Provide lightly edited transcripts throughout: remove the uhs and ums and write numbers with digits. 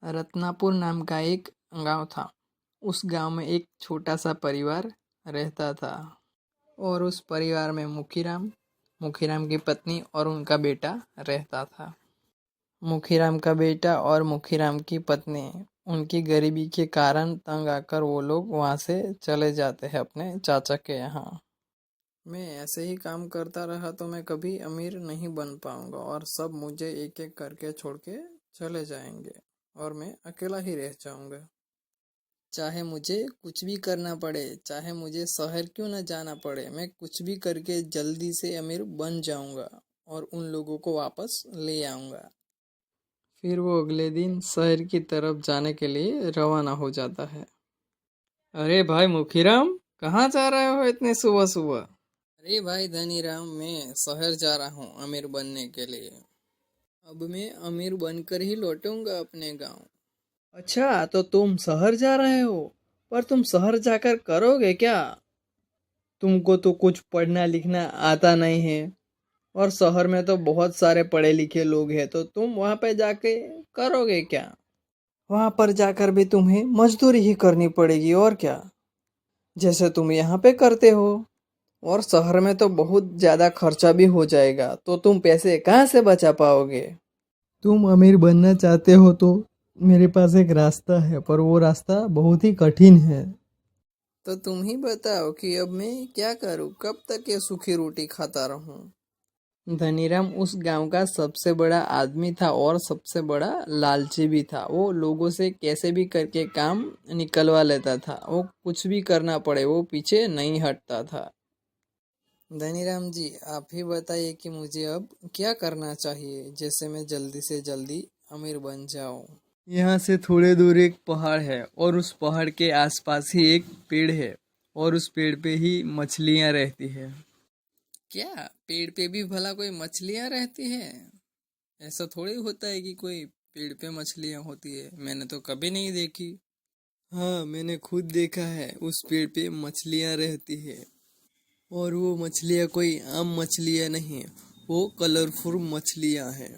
रत्नापुर नाम का एक गांव था। उस गांव में एक छोटा सा परिवार रहता था और उस परिवार में मुखीराम, मुखीराम की पत्नी और उनका बेटा रहता था। मुखीराम का बेटा और मुखीराम की पत्नी उनकी गरीबी के कारण तंग आकर वो लोग वहाँ से चले जाते हैं अपने चाचा के यहाँ। मैं ऐसे ही काम करता रहा तो मैं कभी अमीर नहीं बन पाऊंगा और सब मुझे एक एक करके छोड़ के चले जाएंगे और मैं अकेला ही रह जाऊंगा। चाहे मुझे कुछ भी करना पड़े, चाहे मुझे शहर क्यों न जाना पड़े, मैं कुछ भी करके जल्दी से अमीर बन जाऊंगा और उन लोगों को वापस ले आऊंगा। फिर वो अगले दिन शहर की तरफ जाने के लिए रवाना हो जाता है। अरे भाई मुखीराम, कहाँ जा रहे हो इतने सुबह सुबह? अरे भाई धनीराम, मैं शहर जा रहा हूँ अमीर बनने के लिए। अब मैं अमीर बनकर ही लौटूंगा अपने गांव। अच्छा, तो तुम शहर जा रहे हो, पर तुम शहर जाकर करोगे क्या? तुमको तो कुछ पढ़ना लिखना आता नहीं है और शहर में तो बहुत सारे पढ़े लिखे लोग हैं, तो तुम वहाँ पे जाके करोगे क्या? वहाँ पर जाकर भी तुम्हें मजदूरी ही करनी पड़ेगी और क्या, जैसे तुम यहाँ पे करते हो। और शहर में तो बहुत ज़्यादा खर्चा भी हो जाएगा, तो तुम पैसे कहाँ से बचा पाओगे? तुम अमीर बनना चाहते हो तो मेरे पास एक रास्ता है, पर वो रास्ता बहुत ही कठिन है। तो तुम ही बताओ कि अब मैं क्या करूं, कब तक ये सूखी रोटी खाता रहूं? धनीराम उस गांव का सबसे बड़ा आदमी था और सबसे बड़ा लालची भी था। वो लोगों से कैसे भी करके काम निकलवा लेता था। वो कुछ भी करना पड़े वो पीछे नहीं हटता था। धनीराम जी, आप ही बताइए कि मुझे अब क्या करना चाहिए, जैसे मैं जल्दी से जल्दी अमीर बन जाऊं। यहाँ से थोड़े दूर एक पहाड़ है और उस पहाड़ के आसपास ही एक पेड़ है और उस पेड़ पे ही मछलियाँ रहती है। क्या पेड़ पे भी भला कोई मछलियाँ रहती है? ऐसा थोड़ी होता है कि कोई पेड़ पे मछलियाँ होती है, मैंने तो कभी नहीं देखी। हाँ, मैंने खुद देखा है, उस पेड़ पे मछलियाँ रहती है और वो मछलियाँ कोई आम मछलियाँ नहीं, वो कलरफुल मछलियाँ हैं।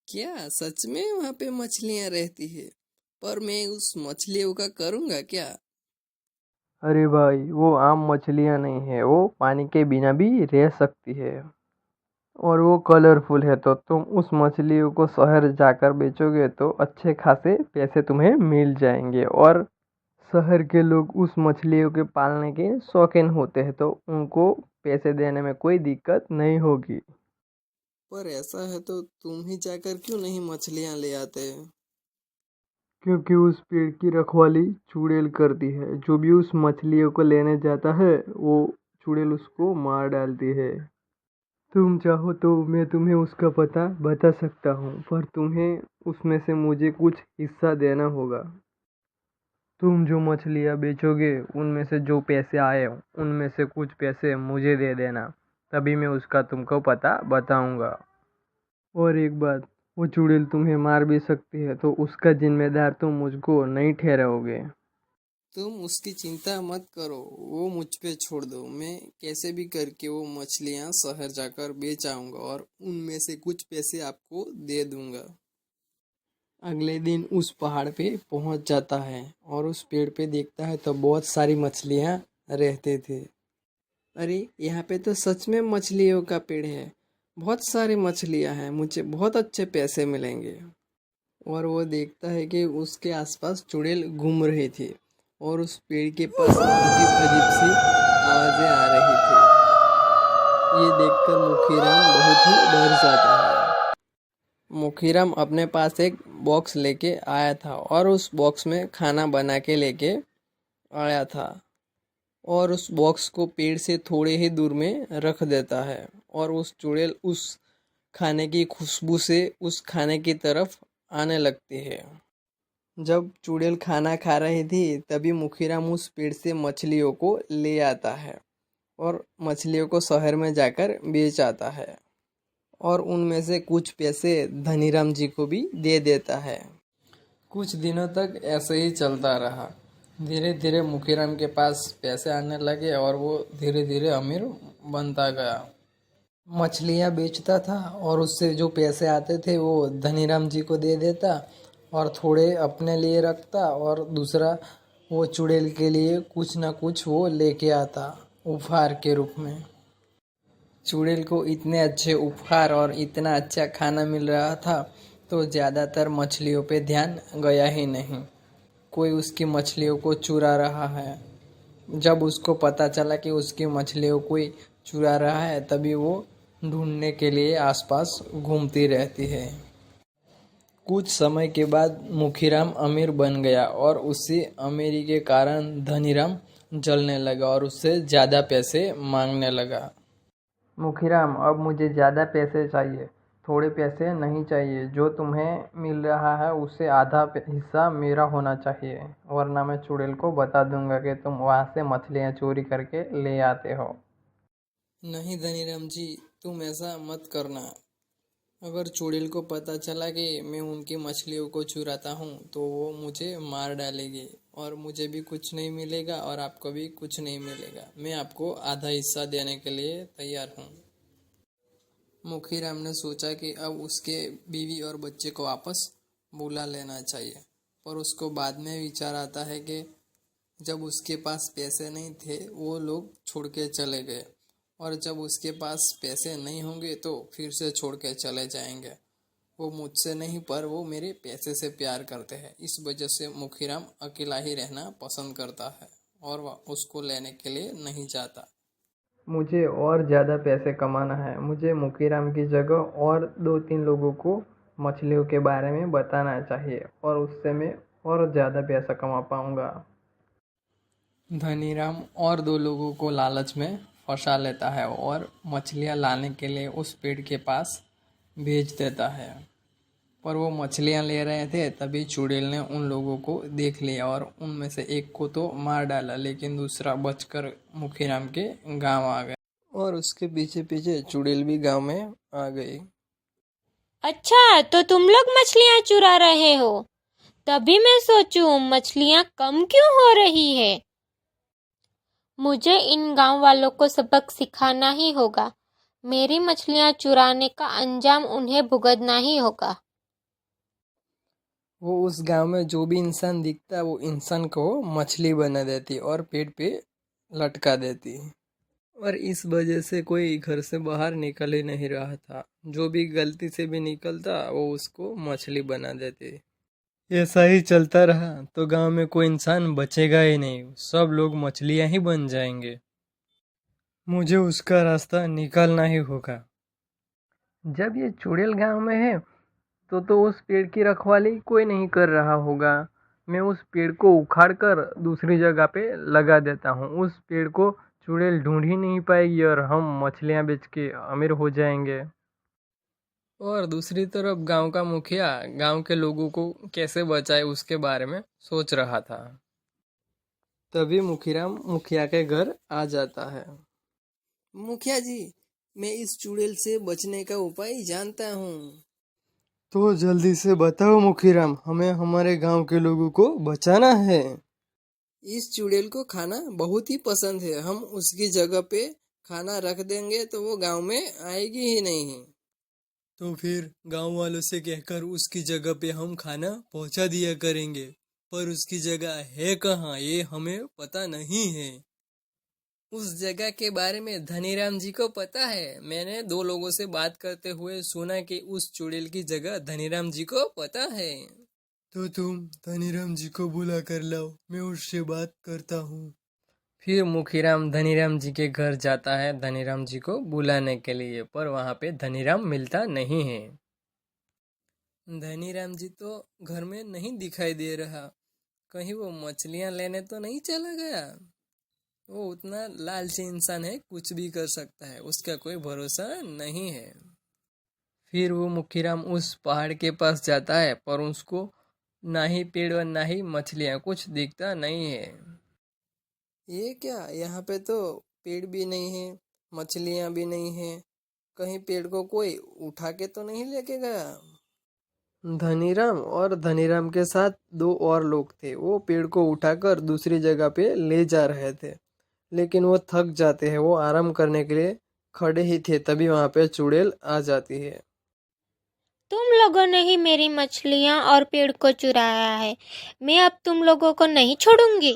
क्या सच में वहाँ पे मछलियाँ रहती है? पर मैं उस मछलियों का करूँगा क्या? अरे भाई, वो आम मछलियाँ नहीं है, वो पानी के बिना भी रह सकती है और वो कलरफुल है। तो तुम उस मछलियों को शहर जाकर बेचोगे तो अच्छे खासे पैसे तुम्हें मिल जाएंगे और शहर के लोग उस मछलियों के पालने के शौकीन होते हैं, तो उनको पैसे देने में कोई दिक्कत नहीं होगी। पर ऐसा है तो तुम ही जाकर क्यों नहीं मछलियाँ ले आते? क्योंकि उस पेड़ की रखवाली चुड़ैल करती है। जो भी उस मछलियों को लेने जाता है वो चुड़ैल उसको मार डालती है। तुम चाहो तो मैं तुम्हें उसका पता बता सकता हूँ, पर तुम्हें उसमें से मुझे कुछ हिस्सा देना होगा। तुम जो मछलियाँ बेचोगे उनमें से जो पैसे आए उनमें से कुछ पैसे मुझे दे देना, तभी मैं उसका तुमको पता बताऊंगा। और एक बात, वो चुड़ैल तुम्हें मार भी सकती है, तो उसका जिम्मेदार तुम मुझको नहीं ठहराओगे। तुम उसकी चिंता मत करो, वो मुझ पे छोड़ दो। मैं कैसे भी करके वो मछलियाँ शहर जाकर बेच आऊंगा और उनमें से कुछ पैसे आपको दे दूंगा। अगले दिन उस पहाड़ पे पहुंच जाता है और उस पेड़ पे देखता है तो बहुत सारी मछलियाँ रहते थे। अरे, यहाँ पे तो सच में मछलियों का पेड़ है, बहुत सारी मछलियाँ हैं, मुझे बहुत अच्छे पैसे मिलेंगे। और वो देखता है कि उसके आसपास चुड़ैल घूम रही थी और उस पेड़ के पास अजीब अजीब सी आवाजें आ रही थी। ये देखकर मुखीराम बहुत ही डर जाता है। मुखीराम अपने पास एक बॉक्स लेके आया था और उस बॉक्स में खाना बना के लेके आया था और उस बॉक्स को पेड़ से थोड़े ही दूर में रख देता है और उस चुड़ैल उस खाने की खुशबू से उस खाने की तरफ आने लगती है। जब चुड़ैल खाना खा रही थी तभी मुखीराम उस पेड़ से मछलियों को ले आता है और मछलियों को शहर में जाकर बेच आता है और उनमें से कुछ पैसे धनीराम जी को भी दे देता है। कुछ दिनों तक ऐसे ही चलता रहा। धीरे धीरे मुखीराम के पास पैसे आने लगे और वो धीरे धीरे अमीर बनता गया। मछलियाँ बेचता था और उससे जो पैसे आते थे वो धनीराम जी को दे देता और थोड़े अपने लिए रखता और दूसरा वो चुड़ैल के लिए कुछ ना कुछ वो लेके आता उपहार के रूप में। चुड़ैल को इतने अच्छे उपहार और इतना अच्छा खाना मिल रहा था तो ज़्यादातर मछलियों पे ध्यान गया ही नहीं। कोई उसकी मछलियों को चुरा रहा है। जब उसको पता चला कि उसकी मछलियों कोई चुरा रहा है तभी वो ढूंढने के लिए आसपास घूमती रहती है। कुछ समय के बाद मुखीराम अमीर बन गया और उसी अमीरी के कारण धनीराम जलने लगा और उससे ज़्यादा पैसे मांगने लगा। मुखीराम, अब मुझे ज़्यादा पैसे चाहिए, थोड़े पैसे नहीं चाहिए। जो तुम्हें मिल रहा है उससे आधा हिस्सा मेरा होना चाहिए, वरना मैं चुड़ैल को बता दूंगा कि तुम वहाँ से मछलियाँ चोरी करके ले आते हो। नहीं धनीराम जी, तुम ऐसा मत करना। अगर चुड़ैल को पता चला कि मैं उनकी मछलियों को चुराता हूँ तो वो मुझे मार डालेगी और मुझे भी कुछ नहीं मिलेगा और आपको भी कुछ नहीं मिलेगा। मैं आपको आधा हिस्सा देने के लिए तैयार हूँ। मुखीराम ने सोचा कि अब उसके बीवी और बच्चे को वापस बुला लेना चाहिए, पर उसको बाद में विचार आता है कि जब उसके पास पैसे नहीं थे वो लोग छोड़ के चले गए और जब उसके पास पैसे नहीं होंगे तो फिर से छोड़ के चले जाएंगे। वो मुझसे नहीं पर वो मेरे पैसे से प्यार करते हैं, इस वजह से मुखीराम अकेला ही रहना पसंद करता है और वह उसको लेने के लिए नहीं जाता। मुझे और ज़्यादा पैसे कमाना है। मुझे मुखीराम की जगह और 2-3 लोगों को मछलियों के बारे में बताना चाहिए और उससे मैं और ज़्यादा पैसा कमा पाऊंगा। धनीराम और 2 लोगों को लालच में फंसा लेता है और मछलियाँ लाने के लिए उस पेड़ के पास भेज देता है। पर वो मछलियाँ ले रहे थे तभी चुड़ैल ने उन लोगों को देख लिया और उनमें से एक को तो मार डाला, लेकिन दूसरा बचकर मुखीराम के गांव आ गया और उसके पीछे पीछे चुड़ैल भी गांव में आ गई। अच्छा, तो तुम लोग मछलियाँ चुरा रहे हो? तभी मैं सोचूं मछलियाँ कम क्यों हो रही है। मुझे इन गांव वालों को सबक सिखाना ही होगा। मेरी मछलियाँ चुराने का अंजाम उन्हें भुगतना ही होगा। वो उस गांव में जो भी इंसान दिखता वो इंसान को मछली बना देती और पेड़ पे लटका देती और इस वजह से कोई घर से बाहर निकल ही नहीं रहा था। जो भी गलती से भी निकलता वो उसको मछली बना देते। ऐसा ही चलता रहा तो गांव में कोई इंसान बचेगा ही नहीं, सब लोग मछलियां ही बन जाएंगे। मुझे उसका रास्ता निकालना ही होगा। जब ये चुड़ैल गांव में है तो उस पेड़ की रखवाली कोई नहीं कर रहा होगा। मैं उस पेड़ को उखाड़ कर दूसरी जगह पे लगा देता हूँ। उस पेड़ को चुड़ैल ढूंढ ही नहीं पाएगी और हम मछलियाँ बेच के अमीर हो जाएंगे। और दूसरी तरफ गांव का मुखिया गांव के लोगों को कैसे बचाए उसके बारे में सोच रहा था। तभी मुखीराम मुखिया के घर आ जाता है। मुखिया जी, मैं इस चुड़ैल से बचने का उपाय जानता हूँ। तो जल्दी से बताओ मुखीराम, हमें हमारे गांव के लोगों को बचाना है। इस चुड़ैल को खाना बहुत ही पसंद है, हम उसकी जगह पे खाना रख देंगे तो वो गांव में आएगी ही नहीं। तो फिर गांव वालों से कहकर उसकी जगह पे हम खाना पहुंचा दिया करेंगे, पर उसकी जगह है कहाँ ये हमें पता नहीं है। उस जगह के बारे में धनीराम जी को पता है। मैंने 2 लोगों से बात करते हुए सुना कि उस चुड़ैल की जगह धनीराम जी को पता है। तो तुम धनीराम जी को बुला कर लाओ, मैं उससे बात करता हूँ। फिर मुखीराम धनीराम जी के घर जाता है धनीराम जी को बुलाने के लिए, पर वहाँ पे धनीराम मिलता नहीं है। धनीराम जी तो घर में नहीं दिखाई दे रहा। कहीं वो मछलियाँ लेने तो नहीं चला गया। वो उतना लालची इंसान है, कुछ भी कर सकता है, उसका कोई भरोसा नहीं है। फिर वो मुखीराम उस पहाड़ के पास जाता है पर उसको ना ही पेड़ और ना ही मछलियाँ कुछ दिखता नहीं है। ये क्या, यहाँ पे तो पेड़ भी नहीं है, मछलियाँ भी नहीं है, कहीं पेड़ को कोई उठा के तो नहीं लेके गया। धनीराम और धनीराम के साथ 2 और लोग थे। वो पेड़ को उठाकर दूसरी जगह पे ले जा रहे थे, लेकिन वो थक जाते हैं। वो आराम करने के लिए खड़े ही थे तभी वहां पे चुड़ैल आ जाती है। तुम लोगों ने ही मेरी मछलियाँ और पेड़ को चुराया है। मैं अब तुम लोगों को नहीं छोड़ूंगी।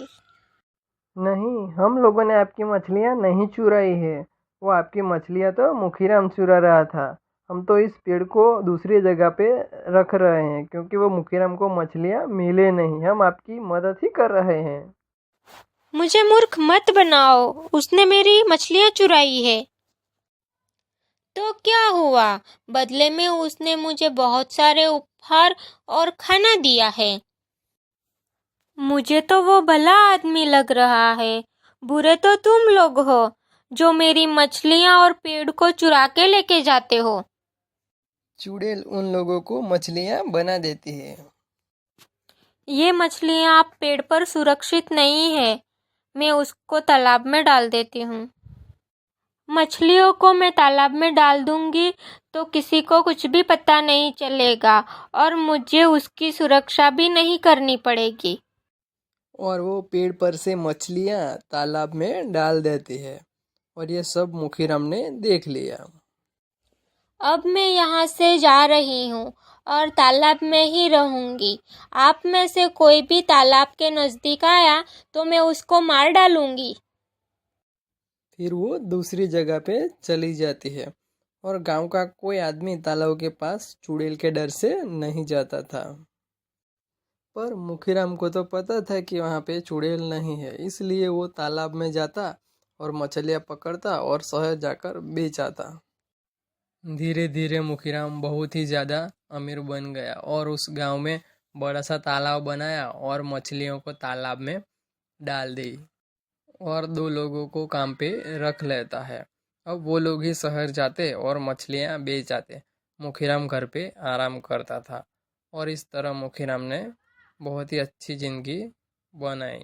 नहीं, हम लोगों ने आपकी मछलियाँ नहीं चुराई है। वो आपकी मछलियाँ तो मुखीराम चुरा रहा था। हम तो इस पेड़ को दूसरी जगह पे रख रहे हैं क्योंकि वो मुखीराम को मछलियाँ मिले नहीं। हम आपकी मदद ही कर रहे हैं। मुझे मूर्ख मत बनाओ, उसने मेरी मछलियाँ चुराई है। तो क्या हुआ? बदले में उसने मुझे बहुत सारे उपहार और खाना दिया है। मुझे तो वो भला आदमी लग रहा है। बुरे तो तुम लोग हो जो मेरी मछलियाँ और पेड़ को चुरा के लेके जाते हो। चुड़ैल उन लोगों को मछलियाँ बना देती है। ये मछलियाँ आप पेड़ पर सुरक्षित नहीं है। मैं उसको तालाब में डाल देती हूँ। मछलियों को मैं तालाब में डाल दूंगी तो किसी को कुछ भी पता नहीं चलेगा और मुझे उसकी सुरक्षा भी नहीं करनी पड़ेगी। और वो पेड़ पर से मछलियाँ तालाब में डाल देती है और ये सब मुखीराम ने देख लिया। अब मैं यहाँ से जा रही हूँ और तालाब में ही रहूंगी। आप में से कोई भी तालाब के नजदीक आया तो मैं उसको मार डालूंगी। फिर वो दूसरी जगह पे चली जाती है और गांव का कोई आदमी तालाब के पास चुड़ैल के डर से नहीं जाता था। पर मुखीराम को तो पता था कि वहाँ पे चुड़ैल नहीं है, इसलिए वो तालाब में जाता और मछलियाँ पकड़ता और शहर जाकर बेच आता। धीरे धीरे मुखीराम बहुत ही ज़्यादा अमीर बन गया और उस गांव में बड़ा सा तालाब बनाया और मछलियों को तालाब में डाल दी और दो लोगों को काम पे रख लेता है। अब वो लोग ही शहर जाते और मछलियाँ बेच आते। मुखीराम घर पे आराम करता था और इस तरह मुखीराम ने बहुत ही अच्छी ज़िंदगी बनाई।